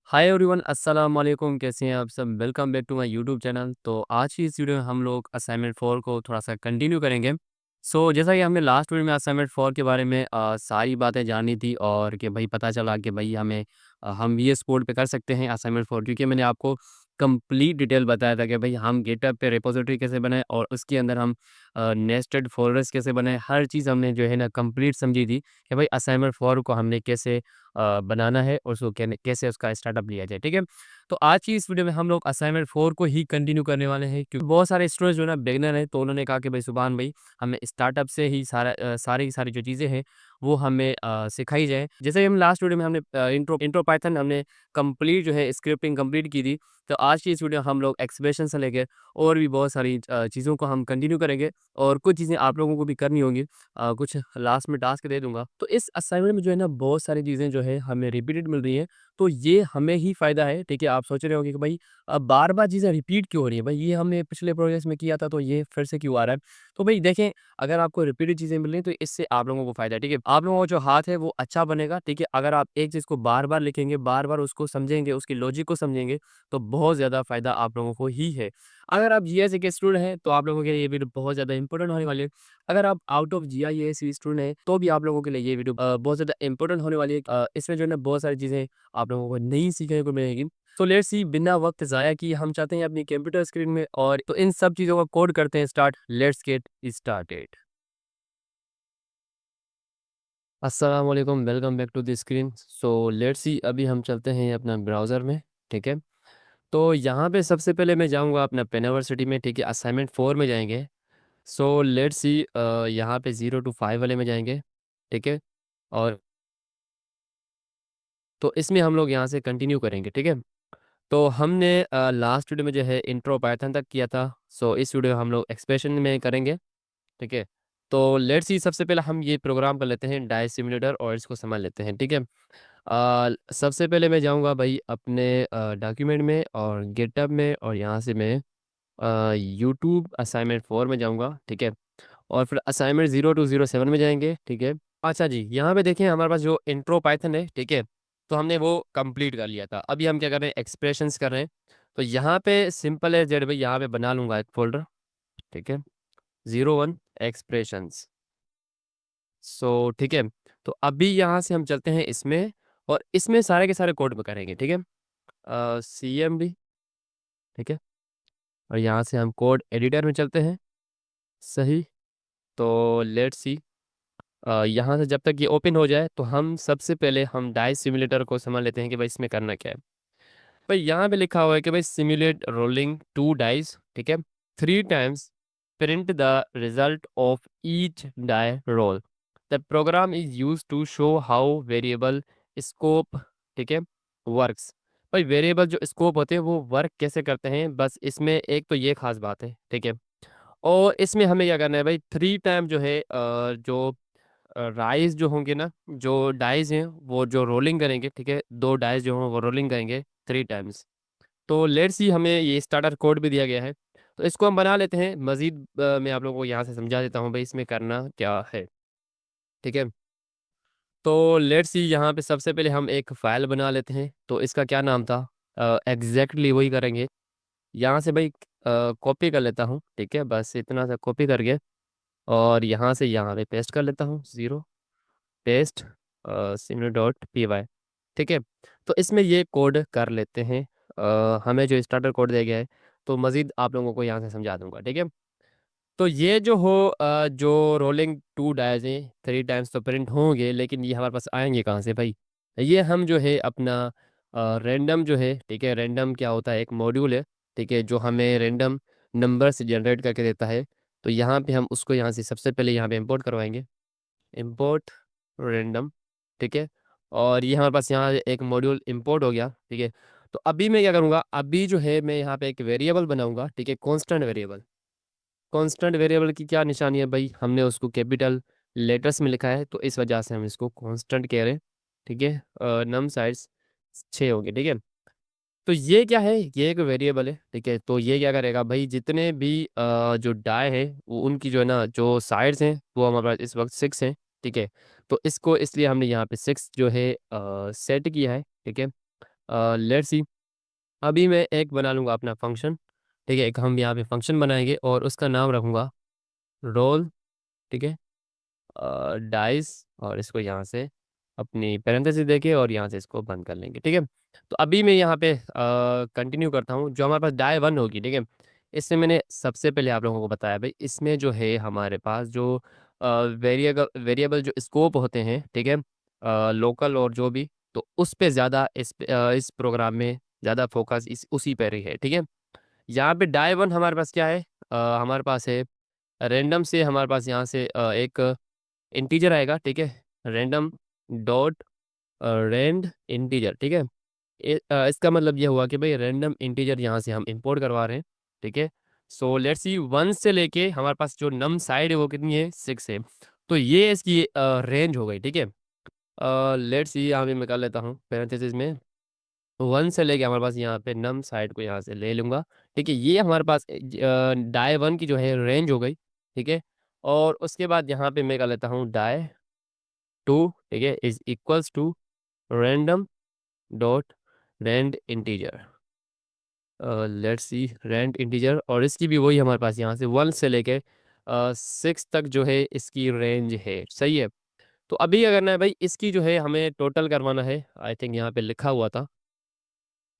Hi everyone, अस्सलाम वालेकुम। कैसे हैं आप सब? Welcome back to my YouTube channel. तो आज की इस वीडियो में हम लोग असाइनमेंट 4 को थोड़ा-सा कंटिन्यू करेंगे। जैसा कि हमने लास्ट वीडियो में असाइनमेंट 4 के बारे में सारी बातें जानी थी और कि भई पता चला कि भई हम वीएस कोड पे कर सकते हैं असाइनमेंट 4, क्योंकि मैंने आपको कंप्लीट डिटेल बताया था कि भई हम गिटहब पे रिपॉजिटरी कैसे बनाएँ और उसके अंदर हम नेस्टेड फ़ोल्डर्स कैसे बनाएँ। हर चीज़ हमने जो है ना कंप्लीट समझी थी कि भई असाइनमेंट 4 को हमने कैसे बनाना है और उसको कैसे उसका स्टार्टअप लिया जाए, ठीक है? तो आज की इस वीडियो में हम लोग असाइनमेंट 4 को ही कंटिन्यू करने वाले हैं, क्योंकि बहुत सारे स्टूडेंट्स जो है ना बिगिनर हैं, तो उन्होंने कहा कि भाई सुभान भाई, हमें स्टार्टअप से ही सारी की सारी जो चीज़ें हैं वो हमें सिखाई जाए। जैसे कि हम लास्ट वीडियो में हमने इंट्रो पाइथन हमने कंप्लीट जो है स्क्रिप्टिंग कंप्लीट की थी। तो आज की इस वीडियो में हम लोग एक्सप्रेशन से लेके और भी बहुत सारी चीज़ों को हम कंटिन्यू करेंगे और कुछ चीज़ें आप लोगों को भी करनी होंगी। कुछ लास्ट में टास्क दे दूँगा। तो इस असाइनमेंट में जो है ना बहुत सारी चीज़ें जो है हमें रिपीटेड मिल रही हैं, तो ये हमें ही फ़ायदा है, ठीक है? आप सोच रहे होंगे कि भाई बार-बार चीज़ें रिपीट क्यों हो रही हैं? भाई ये हमने पिछले प्रोजेक्ट्स में किया था, तो ये फिर से क्यों आ रहा है? तो भाई देखें, अगर आपको रिपीटेड चीज़ें मिल रही हैं तो इससे आप लोगों को फ़ायदा है, ठीक है? आप लोगों का जो हाथ है वो अच्छा बनेगा, ठीक है? अगर आप एक चीज़ को बार-बार लिखेंगे, बार-बार उसको समझेंगे, उसकी लॉजिक को समझेंगे, तो बहुत ज़्यादा फ़ायदा आप लोगों को ही है। अगर आप जीएस के स्टूडेंट हैं, तो आप लोगों के लिए ये वीडियो बहुत ज़्यादा इंपॉर्टेंट होने वाली है। अगर आप आउट ऑफ जीआईएस स्टूडेंट हैं, तो भी आप लोगों के लिए ये वीडियो बहुत ज़्यादा इंपॉर्टेंट होने वाली है। इसमें जो है ना बहुत सारी चीज़ें आप लोगों को नई सीखने को मिलेगी। तो लेट्स सी, बिना वक़्त ज़ाया किए हम चाहते हैं अपनी कंप्यूटर स्क्रीन में और तो इन सब चीज़ों का कोड करते हैं स्टार्ट। Let's get started. अस्सलाम वालेकुम, welcome back to the screen. Let's see, अभी हम चलते हैं अपना ब्राउज़र में, ठीक है? तो यहाँ पे सबसे पहले मैं जाऊँगा अपना पेनवर्सिटी में, ठीक है? असाइनमेंट 4 में जाएँगे। लेट्स सी, यहाँ पे 0 टू 5 वाले में जाएँगे, ठीक है? और तो इसमें हम लोग यहाँ से कंटिन्यू करेंगे, ठीक है? तो हमने लास्ट वीडियो में जो है इंट्रो पाइथन तक किया था। इस वीडियो में हम लोग एक्सप्रेशन में करेंगे, ठीक है? तो लेट्स सी, सबसे पहले हम ये प्रोग्राम कर लेते हैं डाई सिम्युलेटर और इसको समझ लेते हैं, ठीक है? सबसे पहले मैं जाऊँगा भाई अपने डॉक्यूमेंट में और गिटहब में और यहाँ से मैं यूट्यूब असाइनमेंट 4 में जाऊँगा, ठीक है? और फिर असाइनमेंट 0 टू 07 में जाएँगे, ठीक है? अच्छा जी, यहाँ पे देखिए हमारे पास जो इंट्रो पाइथन है, ठीक है? तो हमने वो कंप्लीट कर लिया था। अभी हम क्या कर रहे हैं, एक्सप्रेशंस कर रहे हैं। तो यहाँ पे सिंपल एज़ दैट, भाई यहाँ पे बना लूँगा एक फ़ोल्डर, ठीक है? 01 एक्सप्रेशंस। ठीक है? तो अभी यहाँ से हम चलते हैं इसमें और इसमें सारे के सारे कोड में करेंगे, ठीक है? सीएमडी, ठीक है? और यहाँ से हम कोड एडिटर में चलते हैं, सही। तो लेट्स सी, यहाँ से जब तक ये ओपन हो जाए तो हम सबसे पहले हम डाइस सिम्युलेटर को समझ लेते हैं कि भाई इसमें करना क्या है। भाई यहाँ पे लिखा हुआ है कि भाई सिम्युलेट रोलिंग 2 डाइस, ठीक है? 3 times, print the result of each die roll. The program is used to show how variable scope, ठीक है, वर्क्स। भाई वेरिएबल जो स्कोप होते हैं वो वर्क कैसे करते हैं, बस इसमें एक तो ये खास बात है, ठीक है? और इसमें हमें क्या करना है भाई, 3 टाइम जो है जो राइज़ जो होंगे ना, जो डाइज़ हैं, वो जो रोलिंग करेंगे, ठीक है? 2 डाइज़ जो हों, वो रोलिंग करेंगे 3 टाइम्स। तो लेट्स सी, हमें ये स्टार्टर कोड भी दिया गया है। तो इसको हम बना लेते हैं। मज़ीद मैं आप लोगों को यहाँ से समझा देता हूँ, भई इसमें करना क्या है, ठीक है? तो लेट्स सी, यहाँ पे सबसे पहले हम एक फ़ाइल बना लेते हैं। तो इसका क्या नाम था? एग्ज़ैक्टली वही करेंगे। यहाँ से भई कॉपी कर लेता हूँ, ठीक है? बस इतना सा कॉपी करके और यहाँ से यहाँ पे पेस्ट कर लेता हूँ, 0 paste similar dot P Y, ठीक है? तो इसमें ये कोड कर लेते हैं। हमें जो स्टार्टर कोड दिया गया है, तो मज़ीद आप लोगों को यहाँ से समझा दूँगा, ठीक है? तो ये जो जो रोलिंग 2 डाइज़ हैं, 3 टाइम्स तो प्रिंट होंगे, लेकिन ये हमारे पास आएँगे कहाँ से भाई? ये हम जो है अपना रैंडम जो है, ठीक है? रैंडम क्या होता है, एक मॉड्यूल है, ठीक है? जो हमें रैंडम नंबर्स जनरेट करके देता है। तो यहाँ पे हम उसको यहाँ से सबसे पहले यहाँ पे इम्पोर्ट करवाएँगे। इम्पोर्ट रैंडम, ठीक है? और ये हमारे पास यहाँ एक मॉड्यूल इम्पोर्ट हो गया, ठीक है? तो अभी मैं क्या करूँगा, अभी जो है मैं यहाँ पे एक वेरिएबल बनाऊँगा, ठीक है? Constant variable. कांस्टेंट वेरिएबल की क्या निशानी है भाई? हमने उसको कैपिटल लेटर्स में लिखा है, तो इस वजह से हम इसको कांस्टेंट कह रहे हैं, ठीक है? नम साइज़ 6 होंगे, ठीक है? तो ये क्या है? ये एक वेरिएबल है, ठीक है? तो ये क्या करेगा भाई, जितने भी जो डाई है, वो उनकी जो है ना, जो साइड्स हैं, वो हमारे पास इस वक़्त 6 हैं, ठीक है? तो इसको इसलिए हमने यहाँ पे 6 जो है सेट किया है, ठीक है? लेट्स सी, अभी मैं एक बना लूँगा अपना फंक्शन। ठीक है, एक हम यहाँ पे फंक्शन बनाएंगे और उसका नाम रखूँगा रोल। ठीक है, डाइस, और इसको यहाँ से अपनी पैरेंथेसिस देके और यहाँ से इसको बंद कर लेंगे। ठीक है, तो अभी मैं यहाँ पे कंटिन्यू करता हूँ। जो हमारे पास डाई वन होगी, ठीक है, इसमें मैंने सबसे पहले आप लोगों को बताया भाई, इसमें जो है हमारे पास जो वेरिएबल वेरिएबल जो स्कोप होते हैं, ठीक है, लोकल और जो भी, तो उस पे ज़्यादा इस प्रोग्राम में ज़्यादा फोकस इस उसी पर ही है। ठीक है, यहाँ पे डाई वन हमारे पास क्या है, हमारे पास है रैंडम से, हमारे पास यहाँ से एक इंटीजर आएगा। ठीक है, रैंडम डॉट रेंड इंटीजर। ठीक है, इसका मतलब ये हुआ कि भाई रैंडम इंटीजर यहाँ से हम इंपोर्ट करवा रहे हैं। ठीक है, सो लेट्स सी, वन से लेके हमारे पास जो नम साइड है वो कितनी है, 6 है। तो ये इसकी रेंज हो गई। ठीक है, लेट्स सी, यहाँ पे मैं कर लेता हूँ पैरेंथेसिस में, वन से लेके हमारे पास यहाँ पे नम साइड को यहाँ से ले लूँगा। ठीक है, ये हमारे पास डाई वन की जो है रेंज हो गई। ठीक है, और उसके बाद यहाँ पे मैं कर लेता हूँ डाई टू। ठीक है, is equals to random dot rand integer. Let's see, rand integer, और इसकी भी वही हमारे पास यहाँ से वन से लेके 6 तक जो है इसकी रेंज है। सही है, तो अभी क्या करना है भाई, इसकी जो है हमें टोटल करवाना है। आई थिंक यहाँ पे लिखा हुआ था,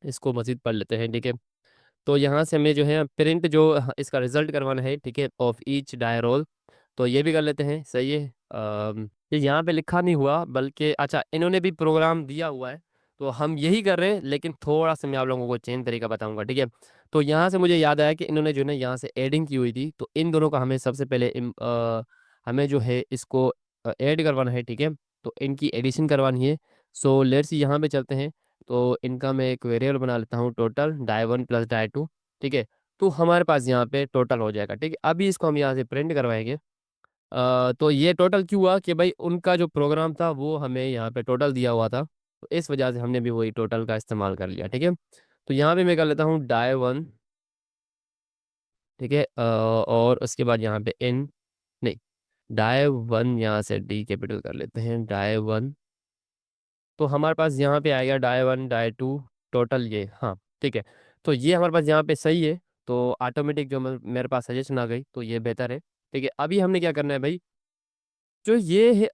इसको मजीद पढ़ लेते हैं। ठीक है, तो यहाँ से हमें जो है प्रिंट जो इसका रिजल्ट करवाना है। ठीक है, ऑफ ईच डाई रोल, तो ये भी कर लेते हैं। सही है, ये यहाँ पे लिखा नहीं हुआ, बल्कि अच्छा इन्होंने भी प्रोग्राम दिया हुआ है, तो हम यही कर रहे हैं, लेकिन थोड़ा सा मैं आप लोगों को चेंज तरीका बताऊंगा। ठीक है, तो यहाँ से मुझे याद आया कि इन्होंने जो है ना यहाँ से एडिंग की हुई थी, तो इन दोनों का हमें सबसे पहले हमें जो है इसको ऐड करवाना है। ठीक है, तो इनकी एडिशन करवानी है। सो लेट्स यहाँ पे चलते हैं, तो इनका मैं एक वेरिएबल बना लेता हूँ, total die one plus die two. ठीक है, तो हमारे पास यहाँ पे टोटल हो जाएगा। ठीक है, अभी इसको हम यहाँ से प्रिंट करवाएंगे। तो ये टोटल क्यों हुआ कि भाई उनका जो प्रोग्राम था वो हमें यहाँ पे टोटल दिया हुआ था, तो इस वजह से हमने भी वही टोटल का इस्तेमाल कर लिया। ठीक है, तो यहाँ पे मैं कर लेता हूँ डाई वन। ठीक है, और उसके बाद यहाँ पे एन, नहीं, डाई वन यहाँ से डी कैपिटल कर लेते हैं, डाई वन। तो हमारे पास यहाँ पे आएगा die one die two, total ये, हाँ ठीक है। तो ये हमारे पास यहाँ पे सही है, तो ऑटोमेटिक जो मेरे पास सजेशन आ गई, तो ये बेहतर है। ठीक है, अभी हमने क्या करना है भाई, जो ये है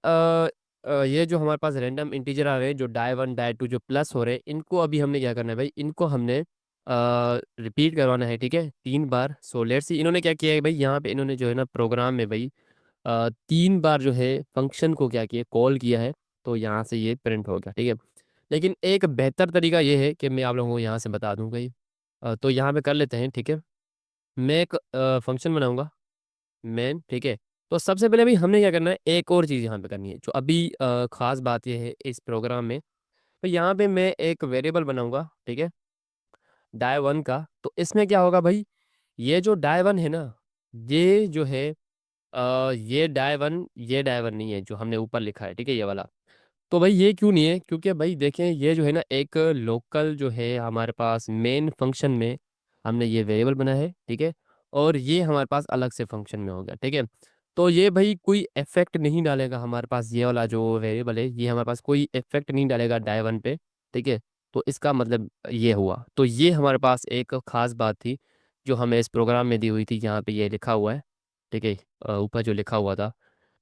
ये जो हमारे पास रैंडम इंटीजर आ रहे हैं, जो डाई वन डाई टू जो प्लस हो रहे हैं, इनको अभी हमने क्या करना है भाई, इनको हमने रिपीट करवाना है। ठीक है, 3 बार। सो लेट्स सी, इन्होंने क्या किया है भाई, यहाँ पे इन्होंने जो है ना प्रोग्राम में भाई 3 बार जो है फंक्शन को क्या किया, कॉल किया है, तो यहाँ से ये प्रिंट हो गया। ठीक है, लेकिन एक बेहतर तरीका ये है कि मैं आप लोगों को यहाँ से बता दूँ भाई, तो यहाँ पे कर लेते हैं। ठीक है, मैं एक फंक्शन बनाऊंगा मेन। ठीक है, तो सबसे पहले भाई हमने क्या करना है, एक और चीज़ यहाँ पे करनी है, जो अभी खास बात ये है इस प्रोग्राम में, तो यहाँ पे मैं एक वेरिएबल बनाऊंगा। ठीक है, डाई वन का, तो इसमें क्या होगा भाई, ये जो डाई वन है ना, ये जो है ये डाई वन नहीं है जो हमने ऊपर लिखा है। ठीक है, ये वाला, तो भाई ये क्यों नहीं है, क्योंकि भाई देखें ये जो है ना एक लोकल जो है हमारे पास मेन फंक्शन में हमने ये वेरिएबल बनाया है। ठीक है, और ये हमारे पास अलग से फंक्शन में हो गया। ठीक है, तो ये भाई कोई इफेक्ट नहीं डालेगा हमारे पास, ये वाला जो वेरिएबल है ये हमारे पास कोई इफेक्ट नहीं डालेगा डाई वन पे। ठीक है, तो इसका मतलब ये हुआ, तो ये हमारे पास एक खास बात थी जो हमें इस प्रोग्राम में दी हुई थी, यहाँ पे ये लिखा हुआ है। ठीक है, ऊपर जो लिखा हुआ था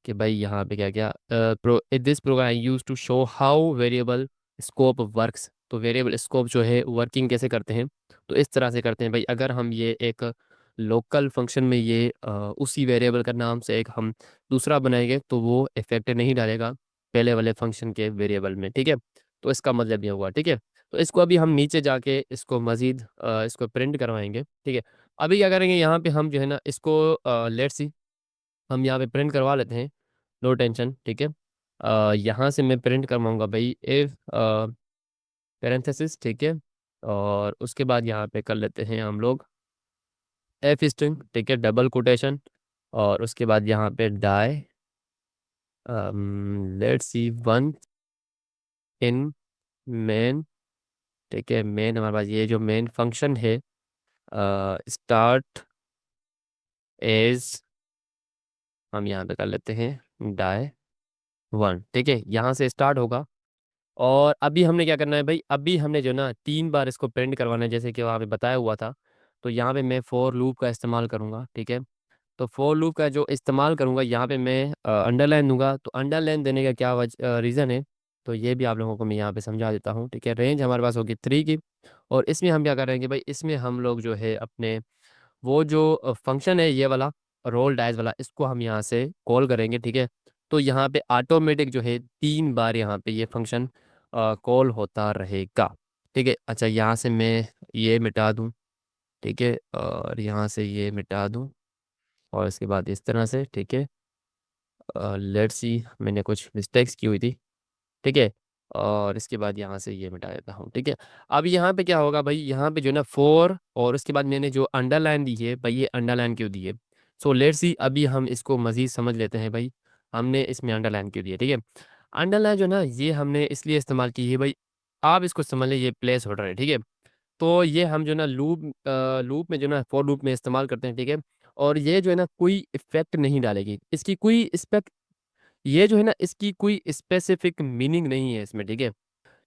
कि भाई यहाँ पे क्या क्या, pro this program use to show how variable scope works, तो वेरिएबल स्कोप जो है वर्किंग कैसे करते हैं, तो इस तरह से करते हैं भाई। अगर हम ये एक लोकल फंक्शन में ये उसी वेरिएबल का नाम से एक हम दूसरा बनाएंगे, तो वो इफेक्ट नहीं डालेगा पहले वाले फंक्शन के वेरिएबल में। ठीक है, तो इसका मतलब ये हुआ। ठीक है, तो इसको अभी हम नीचे जाके इसको मज़ीद इसको प्रिंट करवाएंगे। ठीक है, अभी क्या करेंगे, यहाँ पे हम जो है ना इसको लेट्स सी, हम यहाँ पे प्रिंट करवा लेते हैं, नो टेंशन। ठीक है, यहाँ से मैं प्रिंट करवाऊंगा भाई इफ पैरेंथेसिस। ठीक है, और उसके बाद यहाँ पे कर लेते हैं हम लोग एफ स्ट्रिंग। ठीक है, डबल कोटेशन, और उसके बाद यहाँ पे die let's see one in main. ठीक है, मेन हमारे पास ये जो मेन फंक्शन है स्टार्ट एज, हम यहाँ पे कर लेते हैं डाई वन। ठीक है, यहाँ से स्टार्ट होगा, और अभी हमने क्या करना है भाई, अभी हमने जो ना 3 बार इसको प्रिंट करवाना है, जैसे कि वहाँ पे बताया हुआ था। तो यहाँ पे मैं फॉर लूप का इस्तेमाल करूँगा, ठीक है। तो फॉर लूप का जो इस्तेमाल करूँगा, यहाँ पे मैं अंडरलाइन दूंगा। तो अंडरलाइन देने का क्या रीज़न है, तो ये भी आप लोगों को मैं यहाँ पे समझा देता हूँ, ठीक है। रेंज हमारे पास होगी 3 की। और इसमें हम क्या करेंगे भाई, इसमें हम लोग जो है अपने वो जो फंक्शन है ये वाला, रोल डाइस वाला, इसको हम यहाँ से कॉल करेंगे, ठीक है। तो यहाँ पे ऑटोमेटिक जो है 3 बार यहाँ पे ये फंक्शन कॉल होता रहेगा, ठीक है। अच्छा, यहाँ से मैं ये मिटा दूँ, ठीक है, और यहाँ से ये मिटा दूँ, और इसके बाद इस तरह से, ठीक है। लेट्स सी, मैंने कुछ मिस्टेक्स की हुई थी, ठीक है। और इसके बाद यहाँ से ये मिटा देता हूँ, ठीक है। अब यहाँ पे क्या होगा भाई, यहाँ पे जो है ना 4, और उसके बाद मैंने जो अंडरलाइन दी है भाई, ये अंडरलाइन क्यों दी है। सो लेट्स सी, अभी हम इसको मज़ीद समझ लेते हैं भाई, हमने इसमें अंडरलाइन क्यों दी है, ठीक है। अंडरलाइन जो ना ये हमने इसलिए इस्तेमाल की है भाई, आप इसको समझ लें, ये प्लेस होल्डर है, ठीक है। तो ये हम जो ना लूप में जो ना फॉर लूप में इस्तेमाल करते हैं, ठीक है। और ये जो है ना कोई इफेक्ट नहीं डालेगी, इसकी कोई इस्पेक्ट, ये जो है ना इसकी कोई स्पेसिफिक मीनिंग नहीं है इसमें, ठीक है।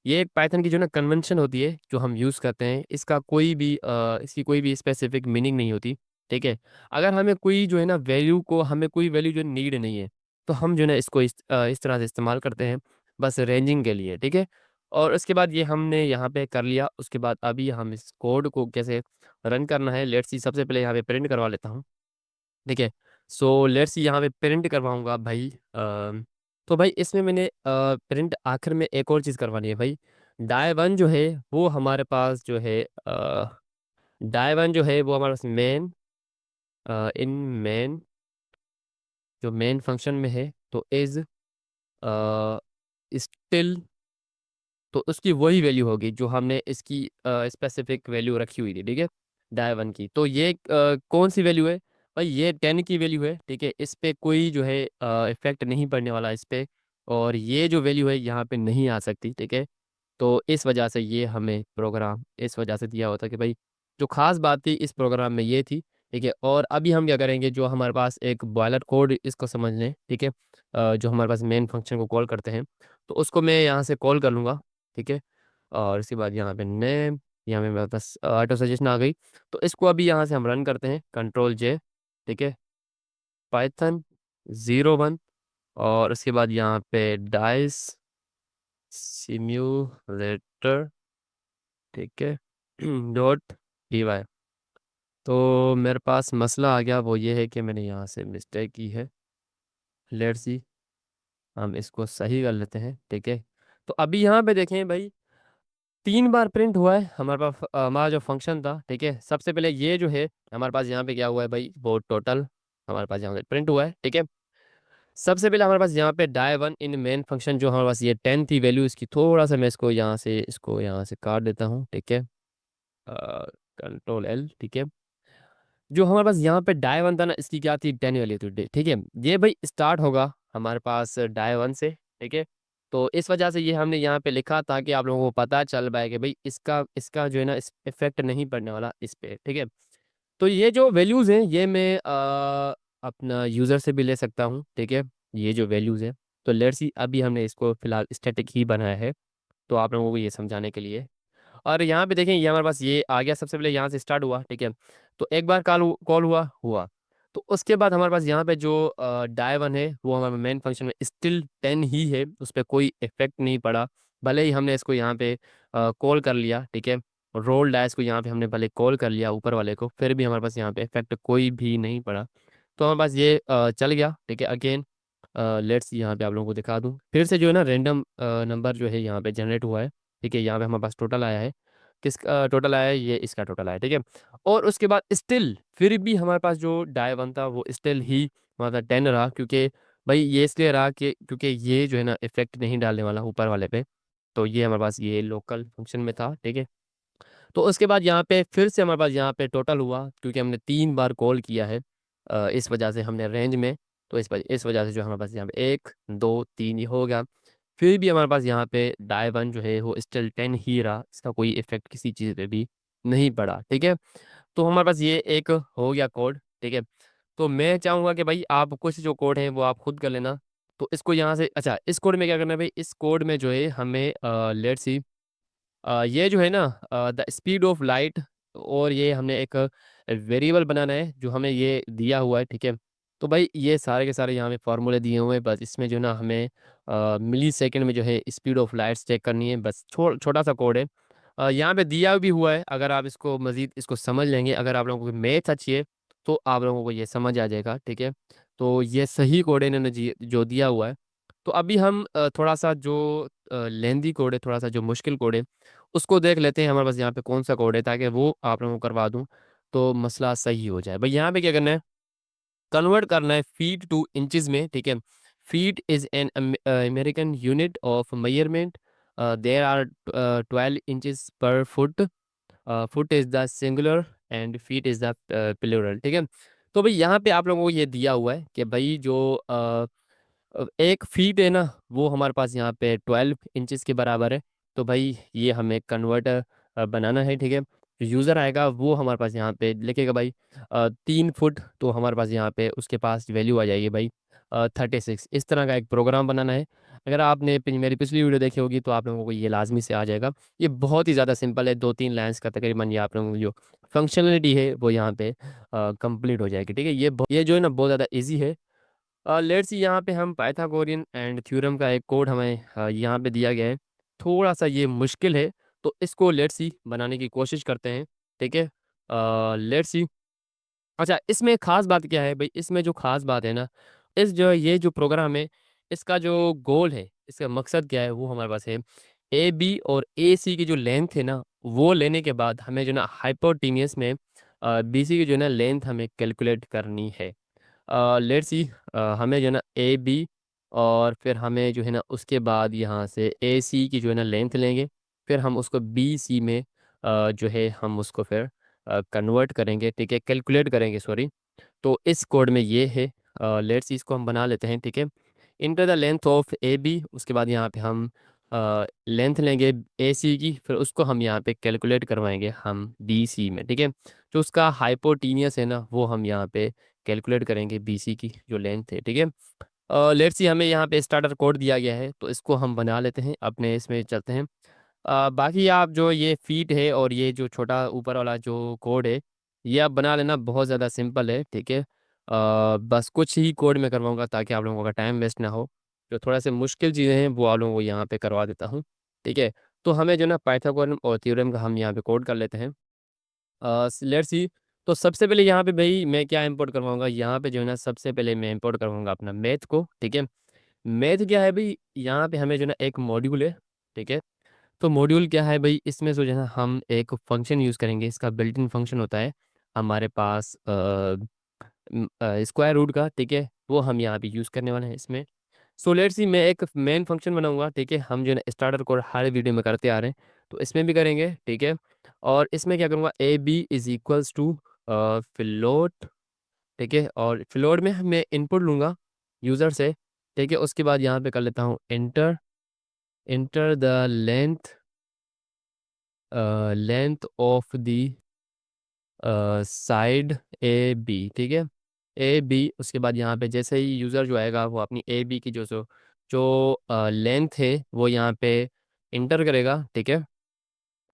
ये एक पाइथन की जो ना कन्वेंशन होती है जो हम यूज़ करते हैं, इसका कोई भी इसकी कोई भी स्पेसिफिक मीनिंग नहीं होती, ठीक है। अगर हमें कोई जो है ना वैल्यू को, हमें कोई वैल्यू जो नीड नहीं है, तो हम जो है ना इसको इस तरह से इस्तेमाल करते हैं, बस रेंजिंग के लिए, ठीक है। और उसके बाद ये हमने यहाँ पे कर लिया, उसके बाद अभी हम इस कोड को कैसे रन करना है, लेट्स सी, सबसे पहले यहाँ पे प्रिंट करवा लेता हूँ, ठीक है। सो लेट्स सी, यहाँ पे प्रिंट करवाऊंगा भाई। तो भाई इसमें मैंने प्रिंट आखिर में एक और चीज़ करवानी है भाई। डाई वन जो है वो हमारे पास जो है डाई वन जो है वो हमारे पास मेन, इन मेन, जो मेन फंक्शन में है, तो इज स्टिल, तो उसकी वही वैल्यू होगी जो हमने इसकी स्पेसिफिक वैल्यू रखी हुई थी, ठीक है, डाई वन की। तो ये कौन सी वैल्यू है भाई, ये 10 की वैल्यू है, ठीक है। इस पे कोई जो है इफेक्ट नहीं पड़ने वाला इस पे, और ये जो वैल्यू है यहाँ पे नहीं आ सकती, ठीक है। तो इस वजह से ये हमें प्रोग्राम इस वजह से दिया होता कि भाई, जो खास बात थी इस प्रोग्राम में ये थी, ठीक है। और अभी हम क्या करेंगे, जो हमारे पास एक बॉयलर कोड, इसको समझ लें, ठीक है। जो हमारे पास मेन फंक्शन को कॉल करते हैं, तो उसको मैं यहाँ से कॉल कर लूँगा, ठीक है। और इसके बाद यहाँ पे नेम, यहाँ पे मेरे पास ऑटो सजेशन आ गई। तो इसको अभी यहाँ से हम रन करते हैं, Ctrl+J, ठीक है, पाइथन 01, और उसके बाद यहाँ पे डाइस सिम्यूलेटर, ठीक है, .py। तो मेरे पास मसला आ गया, वो ये है कि मैंने यहाँ से मिस्टेक की है। लेट्स सी, हम इसको सही कर लेते हैं, ठीक है। तो अभी यहाँ पे देखें भाई, 3 बार प्रिंट हुआ है हमारे पास, हमारा जो फंक्शन था, ठीक है। सबसे पहले ये जो है हमारे पास यहाँ पे क्या हुआ है भाई, वो टोटल हमारे पास यहाँ पे प्रिंट हुआ है, ठीक है। सबसे पहले हमारे पास यहाँ पे die one in main function, जो हमारे पास ये 10 थी वैल्यू इसकी, थोड़ा सा मैं इसको यहाँ से काट देता हूँ, ठीक है। Ctrl+L, ठीक है। जो हमारे पास यहाँ पे डाई वन था ना, इसकी क्या थी, 10 वैल्यू थी, ठीक है। ये भाई स्टार्ट होगा हमारे पास डाई वन से, ठीक है। तो इस वजह से ये हमने यहाँ पे लिखा ताकि आप लोगों को पता चल पाए कि भाई इसका इसका जो है ना इस इफेक्ट नहीं पड़ने वाला इस पे, ठीक है। तो ये जो वैल्यूज़ हैं ये मैं अपना यूज़र से भी ले सकता हूँ, ठीक है, ये जो वैल्यूज़ है। तो लेट्स सी, अभी हमने इसको फिलहाल स्टैटिक ही बनाया है, तो आप लोगों को ये समझाने के लिए। और यहाँ पे देखें, ये हमारे पास ये आ गया, सबसे पहले यहाँ से स्टार्ट हुआ, ठीक है। तो एक बार कॉल कॉल हुआ। तो उसके बाद हमारे पास यहाँ पे जो डाई वन है वो हमारे मेन फंक्शन में स्टिल 10 ही है, उस पर कोई इफेक्ट नहीं पड़ा। भले ही हमने इसको यहाँ पे कॉल कर लिया, ठीक है। रोल डाइस को यहाँ पे हमने भले कॉल कर लिया ऊपर वाले को, फिर भी हमारे पास यहाँ पे इफेक्ट कोई भी नहीं पड़ा। तो हमारे पास ये चल गया, ठीक है। अगेन लेट्स यहाँ पे आप लोगों को दिखा दूँ फिर से, जो है ना रैंडम नंबर जो है यहाँ पे जनरेट हुआ है, ठीक है। यहाँ पे हमारे पास टोटल आया है, किसका टोटल आया है, ये इसका टोटल आया, ठीक है। और उसके बाद स्टिल फिर भी हमारे पास जो डाई वन था वो स्टिल ही मतलब 10 रहा, क्योंकि भाई ये इसलिए रहा कि क्योंकि ये जो है ना इफेक्ट नहीं डालने वाला ऊपर वाले पे। तो ये हमारे पास ये लोकल फंक्शन में था, ठीक है। तो उसके बाद यहाँ पे फिर से हमारे पास यहाँ पे टोटल हुआ, क्योंकि हमने 3 बार कॉल किया है, इस वजह से हमने रेंज में। तो इस वजह से जो हमारे पास यहाँ पे 1 2 3 ये हो गया। फिर भी हमारे पास यहाँ पे डाई वन जो है वो स्टिल 10 ही रहा, इसका कोई इफेक्ट किसी चीज़ पे भी नहीं पड़ा, ठीक है। तो हमारे पास ये एक हो गया कोड, ठीक है। तो मैं चाहूँगा कि भाई आप कुछ जो कोड हैं वो आप खुद कर लेना, तो इसको यहाँ से, अच्छा इस कोड में क्या करना है भाई, इस कोड में जो है हमें लेट्स सी ये जो है ना द स्पीड ऑफ लाइट, और ये हमने एक वेरिएबल बनाना है जो हमें ये दिया हुआ है, ठीक है। तो भाई ये सारे के सारे यहाँ पे फॉर्मूले दिए हुए हैं, बस इसमें जो ना हमें मिली सेकेंड में जो है स्पीड ऑफ लाइट्स चेक करनी है, बस छोटा सा कोड है। यहाँ पे दिया भी हुआ है, अगर आप इसको मज़ीद इसको समझ लेंगे, अगर आप लोगों को मैथ अच्छी है तो आप लोगों को ये समझ आ जाएगा, ठीक है। तो ये सही कोड है इन्होंने जो दिया हुआ है। तो अभी हम थोड़ा सा जो लेंदी कोड है, थोड़ा सा जो मुश्किल कोड है, उसको देख लेते हैं हमारे पास यहाँ पे कौन सा कोड है, ताकि वो आप लोगों को करवा दूँ तो मसला सही हो जाए। भाई यहाँ पे क्या करना है, कन्वर्ट करना है फीट टू इंचज में, ठीक है। Feet is an American unit of measurement, there are 12 inches per foot, foot is the singular and feet is the plural, ठीक है। तो भाई यहाँ पे आप लोगों को ये दिया हुआ है कि भाई जो एक फीट है ना, वो हमारे पास यहाँ पे 12 इंचज के बराबर है। तो भाई ये हमें कन्वर्टर बनाना है, ठीक है। जो यूज़र आएगा वो हमारे पास यहाँ पे लिखेगा भाई 3 फुट, तो हमारे पास यहाँ पे उसके पास वैल्यू आ जाएगी भाई 36। इस तरह का एक प्रोग्राम बनाना है। अगर आपने मेरी पिछली वीडियो देखी होगी तो आप लोगों को ये लाजमी से आ जाएगा। ये बहुत ही ज़्यादा सिंपल है, 2-3 लाइन्स का तकरीबन ये आप लोगों को जो फंक्शनलिटी है वो यहाँ पे कंप्लीट हो जाएगी, ठीक है। ये जो है ना बहुत ज़्यादा ईजी है। लेट्स यहाँ पे हम पाइथागोरियन एंड थ्योरम का एक कोड हमें यहाँ पे दिया गया है, थोड़ा सा ये मुश्किल है, तो इसको लेट्स सी बनाने की कोशिश करते हैं, ठीक है। लेट्स सी, अच्छा इसमें खास बात क्या है भाई, इसमें जो खास बात है ना, इस जो ये जो प्रोग्राम है, इसका जो गोल है, इसका मकसद क्या है, वो हमारे पास है ए बी और ए सी की जो लेंथ है ना, वो लेने के बाद हमें जो ना हाइपोटेन्यूस में बी सी की जो है ना लेंथ हमें कैलकुलेट करनी है। लेट्स सी, हमें जो है ना ए बी, और फिर हमें जो है ना उसके बाद यहाँ से ए सी की जो है ना लेंथ लेंगे, फिर हम उसको बी सी में जो है हम उसको फिर कन्वर्ट करेंगे, ठीक है, कैलकुलेट करेंगे, सॉरी। तो इस कोड में ये है, लेट्स इसको हम बना लेते हैं, ठीक है। Enter the length of a b, उसके बाद यहाँ पे हम लेंथ लेंगे ए सी की, फिर उसको हम यहाँ पे कैलकुलेट करवाएंगे हम बी सी में, ठीक है। जो उसका हाइपोटीनियस है ना, वो हम यहाँ पे कैलकुलेट करेंगे बी सी की जो लेंथ है, ठीक है। लेट्स सी, हमें यहाँ पे स्टार्टर कोड दिया गया है, तो इसको हम बना लेते हैं, अपने इसमें चलते हैं। बाकी आप जो ये फीट है और ये जो छोटा ऊपर वाला जो कोड है, ये आप बना लेना, बहुत ज़्यादा सिंपल है, ठीक है। बस कुछ ही कोड में करवाऊंगा ताकि आप लोगों का टाइम वेस्ट ना हो। जो थोड़ा से मुश्किल चीज़ें हैं वो आप लोगों को यहाँ पे करवा देता हूँ, ठीक है। तो हमें जो ना पाइथागोरन और थ्योरम का हम यहाँ पे कोड कर लेते हैं। लेट्स सी, तो सबसे पहले यहाँ पे भाई मैं क्या इंपोर्ट करवाऊंगा, यहाँ पे जो है ना सबसे पहले मैं इंपोर्ट करवाऊंगा अपना मैथ को, ठीक है। मैथ क्या है भाई, यहाँ पे हमें जो ना एक मॉड्यूल है, ठीक है। तो मॉड्यूल क्या है भाई, इसमें जो है ना हम एक फंक्शन यूज़ करेंगे, इसका बिल्ट इन फंक्शन होता है हमारे पास स्क्वायर रूट का, ठीक है। वो हम यहाँ पे यूज़ करने वाले हैं इसमें। सो लेट्स सी, मैं एक मेन फंक्शन बनाऊंगा, ठीक है। हम जो है ना स्टार्टर कोड हर वीडियो में करते आ रहे हैं, तो इसमें भी करेंगे, ठीक है। और इसमें क्या करूँगा, a b is equals to float, ठीक है। और फ्लोट में मैं इनपुट लूँगा यूज़र से, ठीक है। उसके बाद यहाँ पे कर लेता हूँ enter, enter the length, length of the side a b, ठीक है। ए बी, उसके बाद यहाँ पे जैसे ही यूज़र जो आएगा वो अपनी ए बी की जो लेंथ है वो यहाँ पे इंटर करेगा, ठीक है।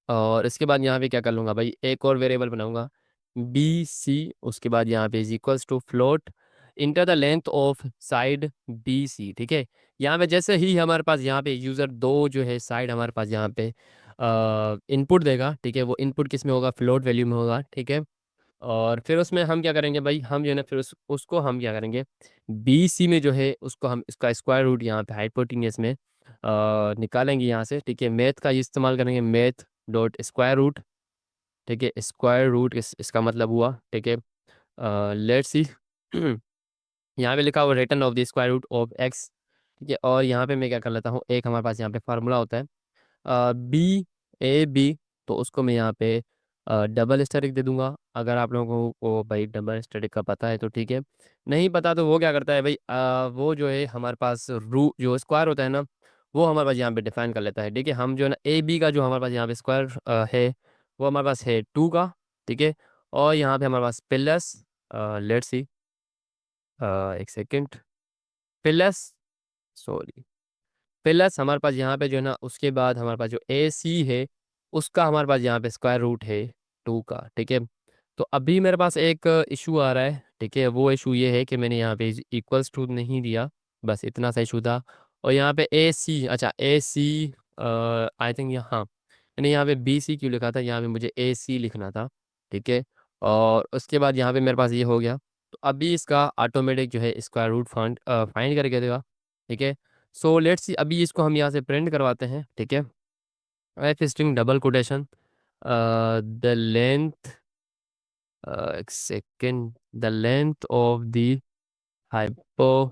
और इसके बाद यहाँ पे क्या कर लूँगा भाई, एक और वेरिएबल बनाऊंगा बी सी, उसके बाद यहाँ पे is equals to float enter the length of side b c, ठीक है। यहाँ पे जैसे ही हमारे पास यहाँ पे यूज़र दो जो है साइड हमारे पास यहाँ पे इनपुट देगा, ठीक है। वो इनपुट किस में होगा, फ्लोट वैल्यू में होगा, ठीक है। और फिर उसमें हम क्या करेंगे भाई, हम जो है ना फिर उसको हम क्या करेंगे, बी सी में जो है उसको हम इसका स्क्वायर रूट यहाँ पे हाइपोटेन्यूस में निकालेंगे यहाँ से, ठीक है। मैथ का इस्तेमाल करेंगे, मैथ डॉट स्क्वायर रूट, ठीक है। स्क्वायर रूट इसका मतलब हुआ, ठीक है। लेट्स सी यहाँ पे लिखा हुआ return of the square root of x, ठीक है। और यहाँ पे मैं क्या कर लेता हूँ, एक हमारे पास यहाँ पे फार्मूला होता है बी ए बी, तो उसको मैं यहाँ पे डबल स्टैटिक दे दूंगा। अगर आप लोगों को भाई डबल स्टैटिक का पता है तो ठीक है, नहीं पता तो वो क्या करता है भाई, वो जो है हमारे पास रू जो स्क्वायर होता है ना, वो हमारे पास यहाँ पे डिफाइन कर लेता है, ठीक है। हम जो है ना ए बी का जो हमारे पास यहाँ पे स्क्वायर है, वो हमारे पास है 2 का, ठीक है। और यहाँ पे हमारे पास प्लस, लेट्स सी, एक सेकेंड, प्लस सॉरी, प्लस हमारे पास यहाँ पे जो है ना, उसके बाद हमारे पास जो ए सी है उसका हमारे पास यहाँ पे स्क्वायर रूट है 2 का, ठीक है। तो अभी मेरे पास एक इशू आ रहा है, ठीक है। वो इशू ये है कि मैंने यहाँ पे इक्वल्स टू नहीं दिया, बस इतना सा इशू था। और यहाँ पे ए सी, अच्छा ए सी आई थिंक यहाँ, मैंने यहाँ पे बी सी क्यों लिखा था, यहाँ पे मुझे ए सी लिखना था, ठीक है। और उसके बाद यहाँ पे मेरे पास ये हो गया। तो अभी इसका ऑटोमेटिक जो है स्क्वायर रूट फाइंड करके देगा, ठीक है। सो लेट्स सी, अभी इसको हम यहाँ से प्रिंट करवाते हैं, ठीक है। F string double quotation, the length, एक second, the length of the hypo,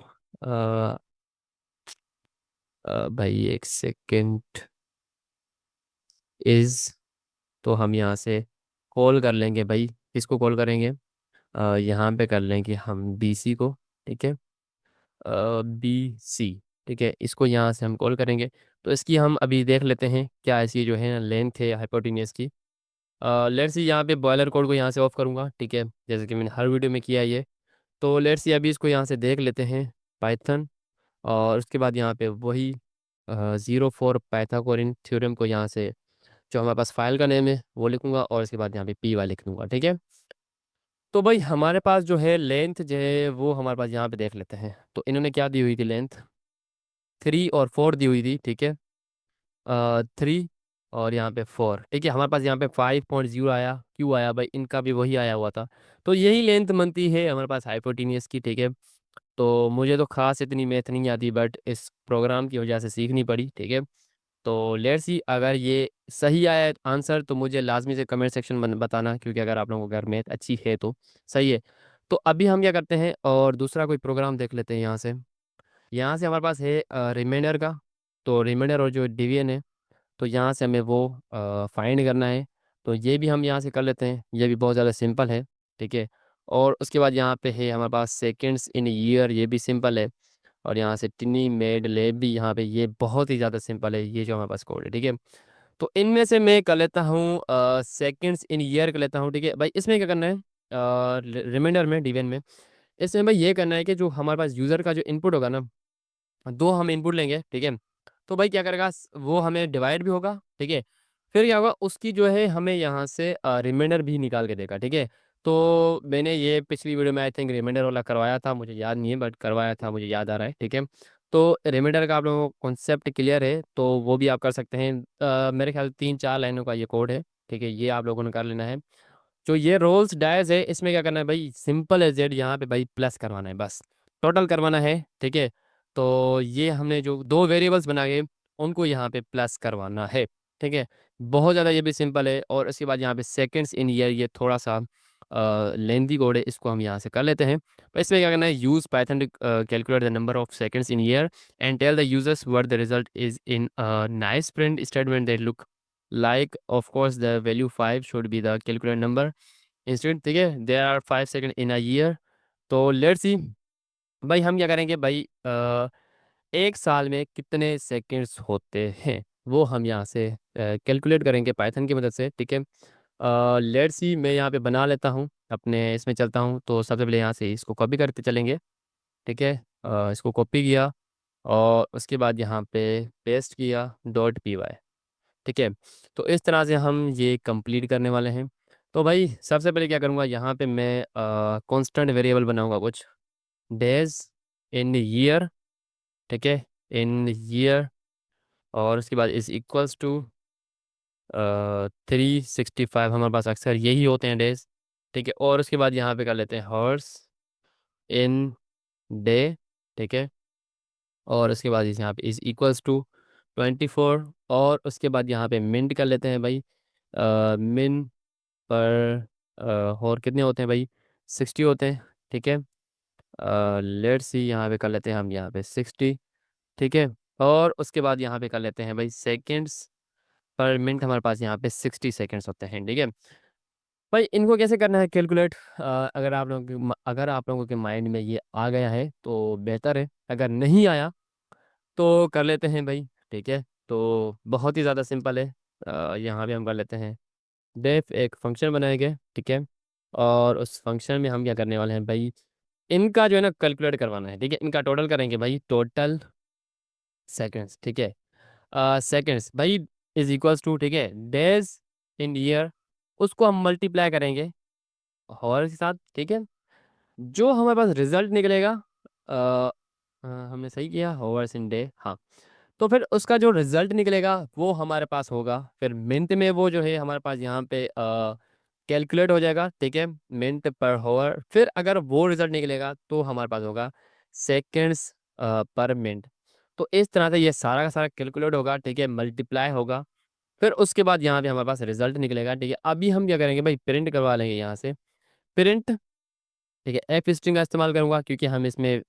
भाई एक सेकेंड, इज, तो हम यहाँ से कॉल कर लेंगे भाई, किसको कॉल करेंगे, यहाँ पे कर लेंगे हम बी सी को, ठीक है। बी सी, ठीक है, इसको यहाँ से हम कॉल करेंगे। तो इसकी हम अभी देख लेते हैं क्या ऐसी जो है लेंथ है हाइपोटेन्यूस की। लेट्स सी, यहाँ पे बॉयलर कोड को यहाँ से ऑफ करूँगा, ठीक है, जैसे कि मैंने हर वीडियो में किया है ये। तो लेट्स सी, अभी इसको यहाँ से देख लेते हैं, पाइथन, और उसके बाद यहाँ पे वही 04 पाइथागोरन थ्योरम को यहाँ से, जो हमारे पास फाइल का नेम है वो लिखूंगा, और इसके बाद यहाँ पे पी वाई लिख दूंगा, ठीक है। तो भाई हमारे पास जो है लेंथ जो है वो हमारे पास यहाँ पे देख लेते हैं। तो इन्होंने क्या दी हुई थी लेंथ, 3 और 4 दी हुई थी, ठीक है। 3 और यहाँ पे 4, ठीक है। हमारे पास यहाँ पे 5.0 आया, क्यों आया भाई, इनका भी वही आया हुआ था। तो यही लेंथ बनती है हमारे पास हाइपोटेनियस की, ठीक है। तो मुझे तो खास इतनी मैथ नहीं आती, बट इस प्रोग्राम की वजह से सीखनी पड़ी, ठीक है। तो लेट्स सी, अगर ये सही आया आंसर तो मुझे लाजमी से कमेंट सेक्शन में बताना, क्योंकि अगर आप लोगों को अगर मैथ अच्छी है तो सही है। तो अभी हम क्या करते हैं, और दूसरा कोई प्रोग्राम देख लेते हैं यहाँ से। यहाँ से हमारे पास है रिमाइंडर का। तो रिमाइंडर और जो डिवीजन है, तो यहाँ से हमें वो फाइंड करना है। तो ये भी हम यहाँ से कर लेते हैं, ये भी बहुत ज़्यादा सिंपल है, ठीक है। और उसके बाद यहाँ पे है हमारे पास सेकेंड्स इन ईयर, ये भी सिंपल है। और यहाँ से टिनी मेड लेब भी यहाँ पे, ये बहुत ही ज़्यादा सिंपल है, ये जो हमारे पास कोड है, ठीक है। तो इनमें से मैं कर लेता हूँ सेकेंड्स इन ईयर कर लेता हूँ, ठीक है भाई। इसमें क्या करना है, रिमाइंडर में, डिवीजन में, इसमें भाई ये करना है कि जो हमारे पास यूज़र का जो इनपुट होगा ना, 2 हम इनपुट लेंगे, ठीक है। तो भाई क्या करेगा, वो हमें डिवाइड भी होगा, ठीक है। फिर क्या होगा, उसकी जो है हमें यहाँ से रिमाइंडर भी निकाल के देगा, ठीक है। तो मैंने ये पिछली वीडियो में आई थिंक रिमाइंडर वाला करवाया था, मुझे याद नहीं है, बट करवाया था, मुझे याद आ रहा है, ठीक है। तो रिमाइंडर का आप लोगों को कॉन्सेप्ट क्लियर है तो वो भी आप कर सकते हैं। मेरे ख्याल 3-4 लाइनों का ये कोड है, ठीक है, ये आप लोगों ने कर लेना है। जो ये रोल्स डायस है, इसमें क्या करना है भाई, सिंपल है जेड, यहाँ पे भाई प्लस करवाना है, बस टोटल करवाना है, ठीक है। तो ये हमने जो 2 वेरिएबल्स बनाए उनको यहाँ पे प्लस करवाना है, ठीक है। बहुत ज़्यादा ये भी सिंपल है। और इसके बाद यहाँ पे सेकंड्स इन ईयर, ये थोड़ा सा लेंदी कोड है, इसको हम यहाँ से कर लेते हैं। तो इसमें क्या करना है, use Python calculate the number of seconds in year and tell the users what the result is in nice print statement that look like of course the value 5 should be the calculate number instant, ठीक है, there are 5 second in a year. तो let's see भाई, हम क्या करेंगे भाई, एक साल में कितने सेकंड्स होते हैं वो हम यहाँ से कैलकुलेट करेंगे पाइथन की मदद से, ठीक है। लेट्स सी, मैं यहाँ पे बना लेता हूँ, अपने इसमें चलता हूँ। तो सबसे पहले यहाँ से इसको कॉपी करते चलेंगे, ठीक है। इसको कॉपी किया, और उसके बाद यहाँ पे पेस्ट किया .py, ठीक है। तो इस तरह से हम ये कंप्लीट करने वाले हैं। तो भाई सबसे पहले क्या करूँगा, यहाँ पे मैं कांस्टेंट वेरिएबल बनाऊँगा कुछ, डेज इन ईयर, ठीक है, इन ईयर। और उसके बाद इज इक्वल्स टू 365, हमारे पास अक्सर यही होते हैं डेज, ठीक है। और उसके बाद यहाँ पे कर लेते हैं हॉर्स इन डे, ठीक है। और उसके बाद इस यहाँ पे इज इक्वल्स टू 24। और उसके बाद यहाँ पे मिंट कर लेते हैं भाई, मिन पर और कितने होते हैं भाई, 60 होते हैं, ठीक है। लेट्स सी, यहाँ पे कर लेते हैं हम यहाँ पे 60, ठीक है। और उसके बाद यहाँ पे कर लेते हैं भाई सेकेंड्स पर मिनट, हमारे पास यहाँ पे 60 सेकेंड्स होते हैं, ठीक है। भाई इनको कैसे करना है कैलकुलेट, अगर आप लोगों के माइंड में ये आ गया है तो बेहतर है, अगर नहीं आया तो कर लेते हैं भाई, ठीक है। तो बहुत ही ज़्यादा सिंपल है। यहाँ भी हम कर लेते हैं, डेफ एक फंक्शन बनाएंगे, ठीक है। और उस फंक्शन में हम क्या करने वाले हैं भाई, इनका जो है ना कैलकुलेट करवाना है, ठीक है। इनका टोटल करेंगे भाई, टोटल सेकेंड्स, ठीक है। सेकेंड्स भाई इज इक्वल्स टू, ठीक है, डेज इन ईयर, उसको हम मल्टीप्लाई करेंगे हॉवर के साथ, ठीक है। जो हमारे पास रिजल्ट निकलेगा, अ, हमने सही किया, हॉवर्स इन डे, हाँ। तो फिर उसका जो रिजल्ट निकलेगा वो हमारे पास होगा, फिर मिनट में वो जो है हमारे पास यहाँ पे कैलकुलेट हो जाएगा, ठीक है, मिनट पर होवर। फिर अगर वो रिजल्ट निकलेगा तो हमारे पास होगा सेकेंड्स पर मिनट। तो इस तरह से ये सारा का सारा कैलकुलेट होगा, ठीक है, मल्टीप्लाई होगा। फिर उसके बाद यहाँ पे हमारे पास रिजल्ट निकलेगा, ठीक है। अभी हम क्या करेंगे भाई, प्रिंट करवा लेंगे यहाँ से, प्रिंट, ठीक है। एफ स्ट्रिंग का इस्तेमाल करूंगा क्योंकि हम इसमें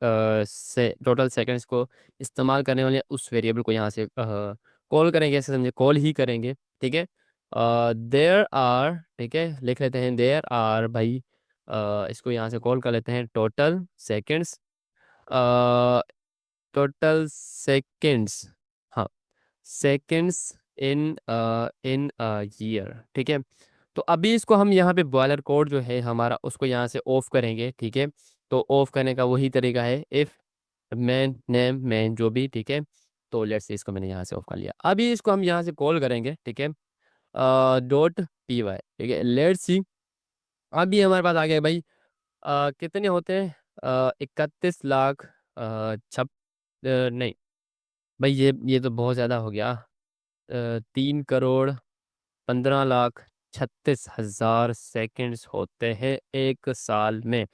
से टोटल सेकंड्स को इस्तेमाल करने वाले हैं, उस वेरिएबल को यहाँ से कॉल करेंगे, ऐसे समझे, कॉल ही करेंगे, ठीक है। देयर आर, ठीक है, लिख लेते हैं देयर आर भाई, इसको यहाँ से कॉल कर लेते हैं टोटल सेकंड्स, टोटल सेकंड्स, हाँ, सेकंड्स इन इन ईयर, ठीक है। तो अभी इसको हम यहाँ पे बॉयलर कोड जो है हमारा, उसको यहाँ से ऑफ करेंगे, ठीक है। तो ऑफ करने का वही तरीका है, इफ मैन नेम मैन जो भी, ठीक है। तो लेट्स से इसको मैंने यहाँ से ऑफ कर लिया, अभी इसको हम यहाँ से कॉल करेंगे, ठीक है, डॉट पी वाई, ठीक है। लेट्स सी, अभी हमारे पास आ गया भाई, कितने होते हैं, 31 लाख, छप नहीं भाई, ये तो बहुत ज़्यादा हो गया, 3,15,36,000 सेकंड्स होते हैं एक साल में।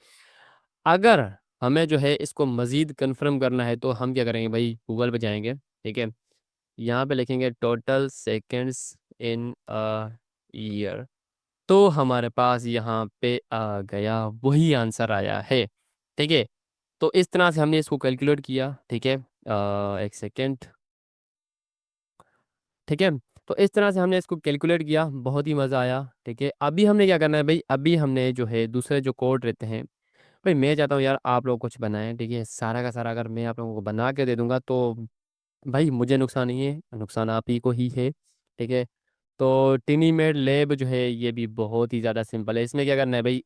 अगर हमें जो है इसको मज़ीद कंफर्म करना है तो हम क्या करेंगे भाई, गूगल पे जाएंगे, ठीक है। यहाँ पे लिखेंगे total seconds in a year, तो हमारे पास यहाँ पे आ गया, वही आंसर आया है, ठीक है। तो इस तरह से हमने इसको कैलकुलेट किया, ठीक है। एक सेकेंड, ठीक है। तो इस तरह से हमने इसको कैलकुलेट किया, बहुत ही मज़ा आया, ठीक है। अभी हमने क्या करना है भाई, अभी हमने जो है दूसरे जो कोड रहते हैं, भाई मैं चाहता हूँ यार आप लोग कुछ बनाएं, ठीक है। सारा का सारा अगर मैं आप लोगों को बना के दे दूंगा तो भाई मुझे नुकसान नहीं है, नुकसान आप ही को ही है, ठीक है। तो टिनी मेड लैब जो है ये भी बहुत ही ज़्यादा सिंपल है, इसमें क्या करना है भाई,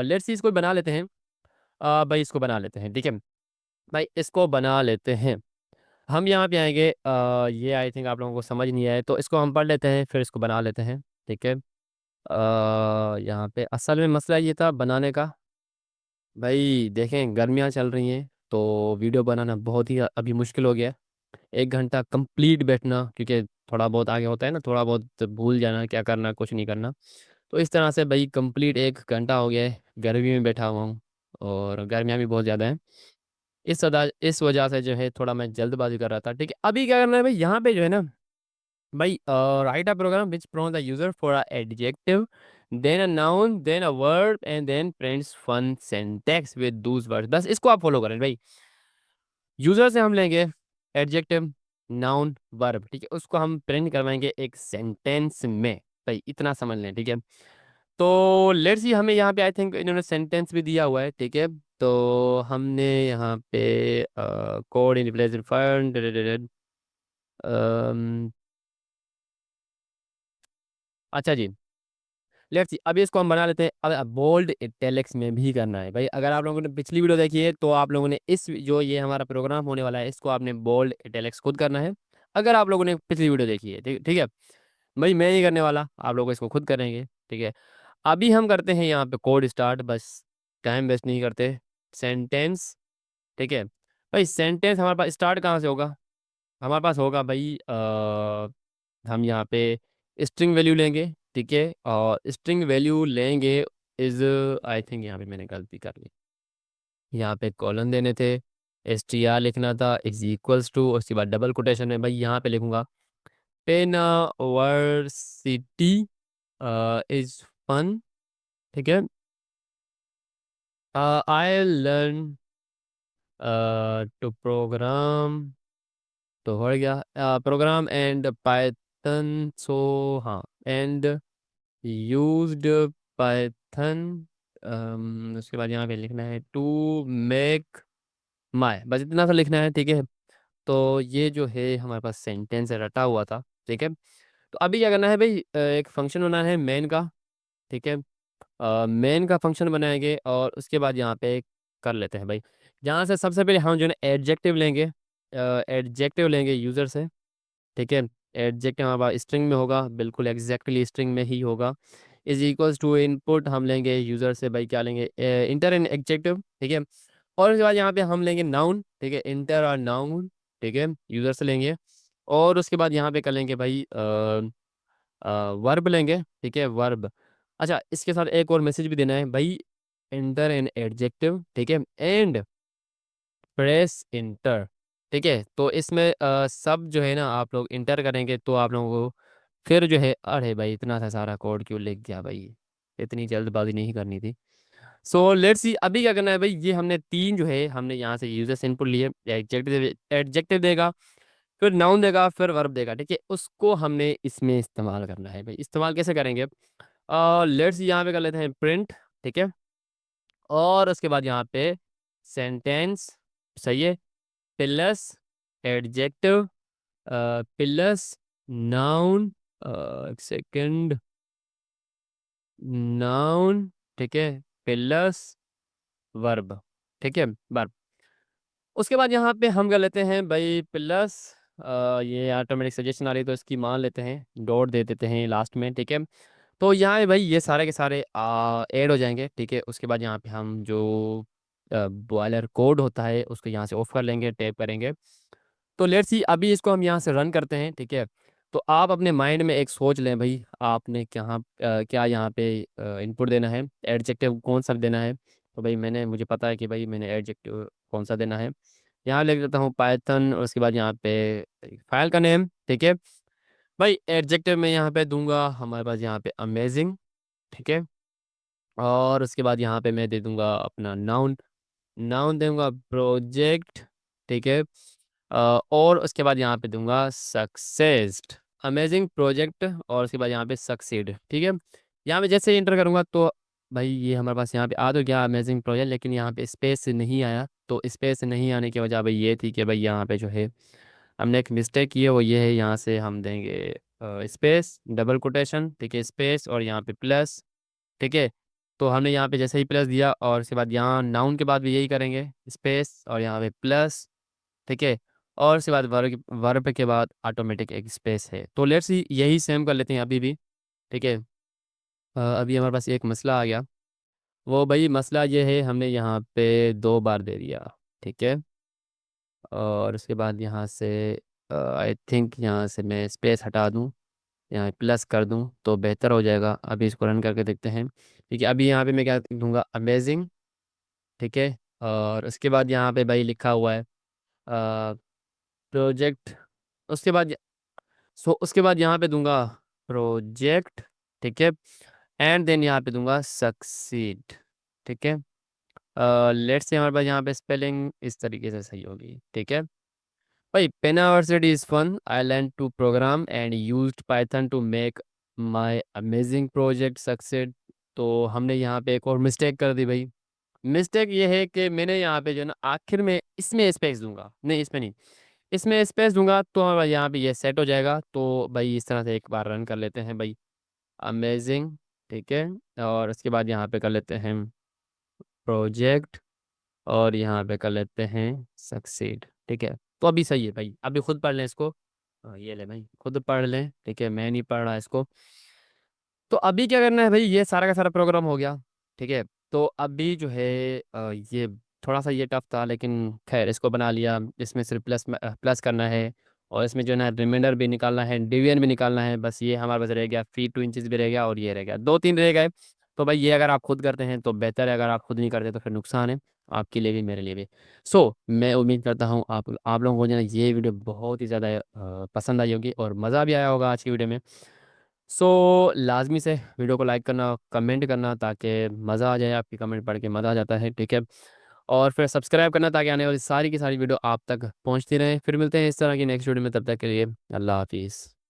लेट्स सी इसको बना लेते हैं, भाई इसको बना लेते हैं, ठीक है। भाई इसको बना लेते हैं, हम यहाँ पे आएंगे, ये आई थिंक आप लोगों को समझ नहीं आए, तो इसको हम पढ़ लेते हैं फिर इसको बना लेते हैं, ठीक है। यहाँ पे असल में मसला ये था बनाने का, भाई देखें गर्मियाँ चल रही हैं तो वीडियो बनाना बहुत ही अभी मुश्किल हो गया है। 1 घंटा कंप्लीट बैठना, क्योंकि थोड़ा बहुत आगे होता है ना, थोड़ा बहुत भूल जाना क्या करना कुछ नहीं करना। तो इस तरह से भाई कंप्लीट 1 घंटा हो गया है, गर्मी में बैठा हुआ हूँ, और गर्मियाँ भी बहुत ज़्यादा हैं। इस वजह से जो है थोड़ा मैं जल्दबाजी कर रहा था, ठीक है। अभी क्या करना है भाई, यहाँ पे जो है ना भाई, write a program which prompt the user for a adjective, then a noun, then a verb, and then prints fun syntax with those words. बस इसको आप फॉलो करें भाई। यूजर से हम लेंगे एडजेक्टिव, नाउन, वर्ब, ठीक है, उसको हम प्रिंट करवाएंगे एक सेंटेंस में, भाई इतना समझ लें, ठीक है। तो लेट्स सी, हमें यहाँ पे आई थिंक इन्होंने सेंटेंस भी दिया हुआ है, ठीक है। तो हमने यहाँ पे कोड इन प्लेस फाइंड, अच्छा जी, लेट्स सी, अभी इसको हम बना लेते हैं। अब बोल्ड इटैलिक्स में भी करना है भाई, अगर आप लोगों ने पिछली वीडियो देखी है तो आप लोगों ने इस जो ये हमारा प्रोग्राम होने वाला है इसको आपने बोल्ड इटैलिक्स खुद करना है, अगर आप लोगों ने पिछली वीडियो देखी है, ठीक ठीक है। भाई मैं नहीं करने वाला, आप लोग इसको खुद करेंगे, ठीक है। अभी हम करते हैं यहाँ पे कोड स्टार्ट, बस टाइम वेस्ट नहीं करते, सेंटेंस, ठीक है। भाई सेंटेंस हमारे पास स्टार्ट कहाँ से होगा, हमारे पास होगा भाई, हम यहाँ पे स्ट्रिंग वैल्यू लेंगे, ठीक है, और स्ट्रिंग वैल्यू लेंगे इज, आई थिंक यहाँ पे मैंने गलती कर ली, यहाँ पे कॉलन देने थे, एस टी आर लिखना था, इज इक्वल्स टू, उसके बाद डबल कोटेशन में भाई यहाँ पे लिखूंगा पेन वर्सिटी इज फन, ठीक है। आई लर्न टू प्रोग्राम, तो हो गया प्रोग्राम एंड पाइथन, सो हाँ, एंड यूज्ड पाइथन, उसके बाद यहाँ पे लिखना है टू मेक माय, बस इतना सा लिखना है, ठीक है। तो ये जो है हमारे पास सेंटेंस रटा हुआ था, ठीक है। तो अभी क्या करना है भाई, एक फंक्शन बनाना है मेन का, ठीक है। मेन का फंक्शन बनाएंगे और उसके बाद यहाँ पे कर लेते हैं भाई, जहाँ से सबसे पहले हम जो है एडजेक्टिव लेंगे, एडजेक्टिव लेंगे यूज़र से, ठीक है। एडजेक्टिव हमारे पास स्ट्रिंग में होगा, बिल्कुल एग्जैक्टली स्ट्रिंग में ही होगा। इज इक्वल्स टू इनपुट हम लेंगे यूज़र से, भाई क्या लेंगे, इंटर एन एडजेक्टिव, ठीक है। और उसके बाद यहाँ पे हम लेंगे नाउन, ठीक है, इंटर और नाउन, ठीक है, यूज़र से लेंगे। और उसके बाद यहाँ पे कर लेंगे भाई वर्ब लेंगे, ठीक है, वर्ब। अच्छा, इसके साथ एक और मैसेज भी देना है भाई, इंटर एन एडजेक्टिव, ठीक है, एंड प्रेस इंटर, ठीक है। तो इसमें सब जो है ना आप लोग इंटर करेंगे तो आप लोगों को फिर जो है, अरे भाई इतना सा सारा कोड क्यों लिख दिया भाई, इतनी जल्दबाजी नहीं करनी थी। सो लेट्स सी अभी क्या करना है भाई, ये हमने तीन जो है हमने यहाँ से यूजर से इनपुट लिए, एडजेक्टिव एडजेक्टिव देगा, फिर नाउन देगा, फिर वर्ब देगा, ठीक है, उसको हमने इसमें इस्तेमाल करना है भाई। इस्तेमाल कैसे करेंगे, लेट्स यहाँ पे कर लेते हैं प्रिंट, ठीक है। और उसके बाद यहाँ पे सेंटेंस, सही है, प्लस एडजेक्टिव प्लस नाउन, एक सेकंड, नाउन, ठीक है, प्लस वर्ब, ठीक है, वर्ब। उसके बाद यहाँ पे हम कर लेते हैं भाई प्लस, ये ऑटोमेटिक सजेशन आ रही है तो इसकी मान लेते हैं, डॉट दे देते हैं लास्ट में, ठीक है। तो यहाँ पे भाई ये सारे के सारे ऐड हो जाएंगे, ठीक है। उसके बाद यहाँ पे हम जो बॉयलर कोड होता है उसको यहाँ से ऑफ कर लेंगे, टैप करेंगे। तो लेट्स सी अभी इसको हम यहाँ से रन करते हैं, ठीक है। तो आप अपने माइंड में एक सोच लें भाई, आपने क्या यहाँ पे इनपुट देना है, एडजेक्टिव कौन सा देना है। तो भाई मुझे पता है कि भाई मैंने एडजेक्टिव कौन सा देना है। यहाँ लिख देता हूँ पाइथन, और उसके बाद यहाँ पे फाइल का नेम, ठीक है। भाई एडजेक्टिव में यहाँ पे दूंगा हमारे पास यहाँ पे अमेजिंग, ठीक है। और उसके बाद यहाँ पे मैं दे दूंगा अपना नाउन, नाउन दूंगा प्रोजेक्ट, ठीक है। और उसके बाद यहाँ पे दूंगा सक्सेस्ड, अमेजिंग प्रोजेक्ट, और उसके बाद यहाँ पे सक्सीड, ठीक है। यहाँ पे जैसे ही इंटर करूँगा तो भाई ये हमारे पास यहाँ पे आ तो गया अमेजिंग प्रोजेक्ट, लेकिन यहाँ पे स्पेस नहीं आया। तो स्पेस नहीं आने की वजह भाई ये थी कि भाई यहाँ पे जो है हमने एक मिस्टेक की है, वो ये है, यहाँ से हम देंगे स्पेस डबल कोटेशन, ठीक है, स्पेस और यहाँ पे प्लस, ठीक है। तो हमने यहाँ पे जैसे ही प्लस दिया, और उसके बाद यहाँ नाउन के बाद भी यही करेंगे, स्पेस और यहाँ पे प्लस, ठीक है। और उसके बाद वर्ब, वर्ब के बाद ऑटोमेटिक एक स्पेस है। तो लेट्स यही सेम कर लेते हैं अभी भी, ठीक है। अभी हमारे पास एक मसला आ गया, वो भाई मसला ये है, हमने यहाँ पे 2 बार दे दिया, ठीक है। और उसके बाद यहाँ से आई थिंक यहाँ से मैं स्पेस हटा दूँ, यहाँ प्लस कर दूँ तो बेहतर हो जाएगा। अभी इसको रन करके देखते हैं, ठीक है। अभी यहाँ पे मैं क्या दूंगा, अमेजिंग, ठीक है। और उसके बाद यहाँ पे भाई लिखा हुआ है प्रोजेक्ट, उसके बाद उसके बाद यहाँ पे दूंगा प्रोजेक्ट, ठीक है। एंड देन यहाँ पे दूंगा सक्सीड, ठीक है। लेट्स से हमारे पास यहाँ पे स्पेलिंग इस तरीके से सही होगी, ठीक है। भाई Penaversity is fun, I learn to program and used Python to make my amazing project succeed. तो हमने यहाँ पे एक और मिस्टेक कर दी भाई। मिस्टेक ये है कि मैंने यहाँ पे जो है ना आखिर में इसमें स्पेस दूंगा, नहीं इसमें नहीं, इसमें स्पेस दूंगा तो हमारा यहाँ पे ये सेट हो जाएगा। तो भाई इस तरह से एक बार रन कर लेते हैं भाई, अमेजिंग, ठीक है। और उसके बाद यहाँ पे कर लेते हैं प्रोजेक्ट, और यहाँ पे कर लेते हैं सक्सीड, ठीक है। तो अभी सही है भाई, अभी खुद पढ़ लें इसको। ये ले भाई खुद पढ़ लें, ठीक है, मैं नहीं पढ़ रहा इसको। तो अभी क्या करना है भाई, ये सारा का सारा प्रोग्राम हो गया, ठीक है। तो अभी जो है ये थोड़ा सा ये टफ था, लेकिन खैर इसको बना लिया। इसमें सिर्फ प्लस प्लस करना है, और इसमें जो है ना रिमाइंडर भी निकालना है, डिवीजन भी निकालना है, बस ये हमारे पास रह गया। फी 2 इंचज़ भी रह गया, और ये रह गया, 2-3 रह गए। तो भाई ये अगर आप खुद करते हैं तो बेहतर है, अगर आप खुद नहीं करते तो फिर नुकसान है, आपके लिए भी मेरे लिए भी। सो मैं उम्मीद करता हूँ आप लोगों को जो है ना ये वीडियो बहुत ही ज़्यादा पसंद आई होगी, और मज़ा भी आया होगा आज की वीडियो में। सो लाजमी से वीडियो को लाइक करना, कमेंट करना, ताकि मज़ा आ जाए, आपकी कमेंट पढ़ के मज़ा आ जाता है, ठीक है। और फिर सब्सक्राइब करना, ताकि आने वाली सारी की सारी वीडियो आप तक पहुंचती रहें। फिर मिलते हैं इस तरह की नेक्स्ट वीडियो में, तब तक के लिए अल्लाह हाफिज़।